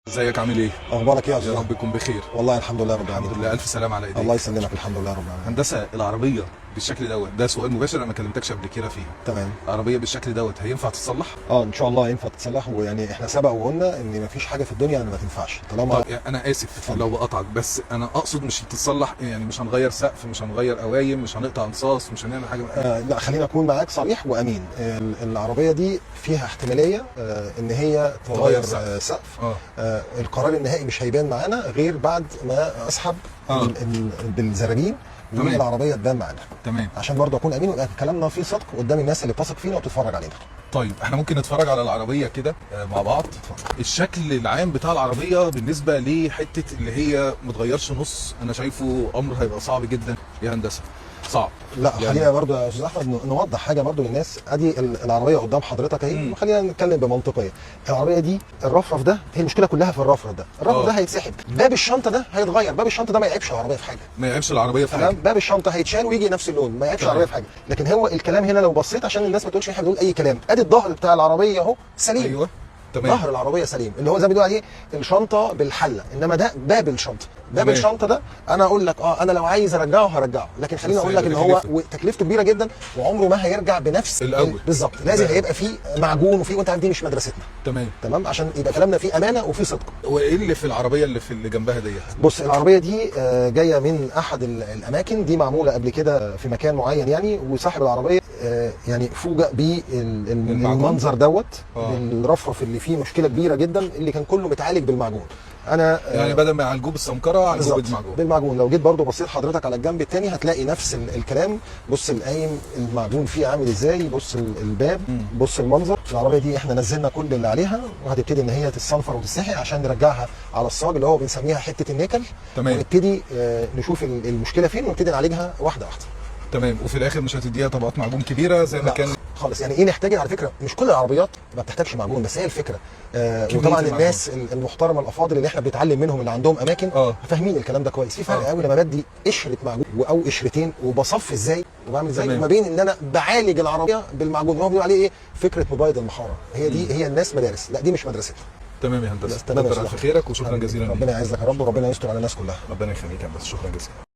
ازيك عامل ايه؟ اخبارك ايه يا يا استاذ؟ رب يكون بخير. والله الحمد لله رب العالمين. الحمد لله، الف سلام على ايديك. الله يسلمك، الحمد لله رب العالمين. هندسه، العربيه بالشكل دوت ده سؤال مباشر، انا ما كلمتكش قبل كده فيها. تمام. العربيه بالشكل دوت هينفع تتصلح؟ ان شاء الله ينفع تتصلح، ويعني احنا سبق وقلنا ان مفيش حاجه في الدنيا ما تنفعش طالما. طب يعني انا اسف لو بقطعك، بس انا اقصد مش تتصلح، يعني مش هنغير سقف، مش هنغير قوايم، مش هنقطع انصاص، مش هنعمل حاجه. لا، خلينا اكون معاك صريح وامين. العربيه دي فيها احتماليه ان هي تغير سقف. القرار النهائي مش هيبان معانا غير بعد ما اسحب بالزرابين والعربيه تبان معانا. تمام. عشان برضه اكون امين ويبقى كلامنا فيه صدق قدام الناس اللي بتثق فينا وتتفرج علينا. طيب احنا ممكن نتفرج على العربيه كده مع بعض. الشكل العام بتاع العربيه بالنسبه لحته اللي هي متغيرش نص، انا شايفه امر هيبقى صعب جدا يا هندسه، صعب. لا يعني خلينا برضو يا استاذ احمد نوضح حاجه برضو للناس. ادي العربيه قدام حضرتك اهي، خلينا نتكلم بمنطقيه. العربيه دي الرفرف ده، هي المشكله كلها في الرفرف ده. الرفرف ده هيتسحب، باب الشنطه ده هيتغير. باب الشنطه ده ما يعيبش العربيه في حاجه، ما يعيبش العربيه في حاجه. باب الشنطه هيتشال ويجي نفس اللون، ما يعيبش العربيه في حاجه. لكن هو الكلام هنا لو بصيت عشان الناس ما تقولش احنا بنقول اي كلام، ادي الظهر بتاع العربيه اهو سليم. ايوه تمام. ظهر العربيه سليم، اللي هو زي ما بيقولوا عليه الشنطه بالحله، انما ده باب الشنطه. باب الشنطه ده انا اقول لك انا لو عايز ارجعه هرجعه، لكن خليني اقول لك ان هو تكلفته كبيره جدا وعمره ما هيرجع بنفس الاول. بالظبط، لازم هيبقى فيه معجون وفيه، وانت عارف دي مش مدرستنا. تمام عشان يبقى كلامنا فيه امانه وفيه صدق. وايه اللي في العربيه اللي جنبها ديت؟ بص، العربيه دي جايه من احد الاماكن دي، معموله قبل كده في مكان معين يعني، وصاحب العربيه يعني فوجئ بالمنظر دوت، الرفرف اللي فيه مشكله كبيره جدا، اللي كان كله متعالج بالمعجون. انا يعني بدل ما يعالجوه بالسمكره عالجوه بالمعجون. لو جيت برضو بصيت حضرتك على الجنب الثاني هتلاقي نفس الكلام. بص القايم المعجون فيه عامل ازاي، بص الباب، بص المنظر. العربيه دي احنا نزلنا كل اللي عليها، وهتبتدي ان هي تتصنفر وتتسحق عشان نرجعها على الصاج اللي هو بنسميها حته النيكل. تمام. ونبتدي نشوف المشكله فين ونبتدي نعالجها واحده واحده. تمام. وفي الاخر مش هتديها طبقات معجون كبيره زي ما كان خالص. يعني ايه نحتاج؟ على فكره مش كل العربيات ما بتحتاجش معجون، بس هي الفكره. وطبعا الناس المحترمه الافاضل اللي احنا بنتعلم منهم اللي عندهم اماكن فاهمين الكلام ده كويس. في فرق قوي لما بدي قشره معجون او قشرتين وبصفي ازاي وبعمل ازاي، وما بين ان انا بعالج العربيه بالمعجون اللي هو بيقولوا عليه ايه، فكره مبيض المحاره. هي دي هي الناس مدارس، لا دي مش مدرستنا. تمام يا هندسه. تمام. كتر الف خيرك وشكرا جزيلا. ربنا يعزك يا رب، وربنا يستر على الناس كلها. ربنا يخليك يا هندسه، شكرا جزيلا.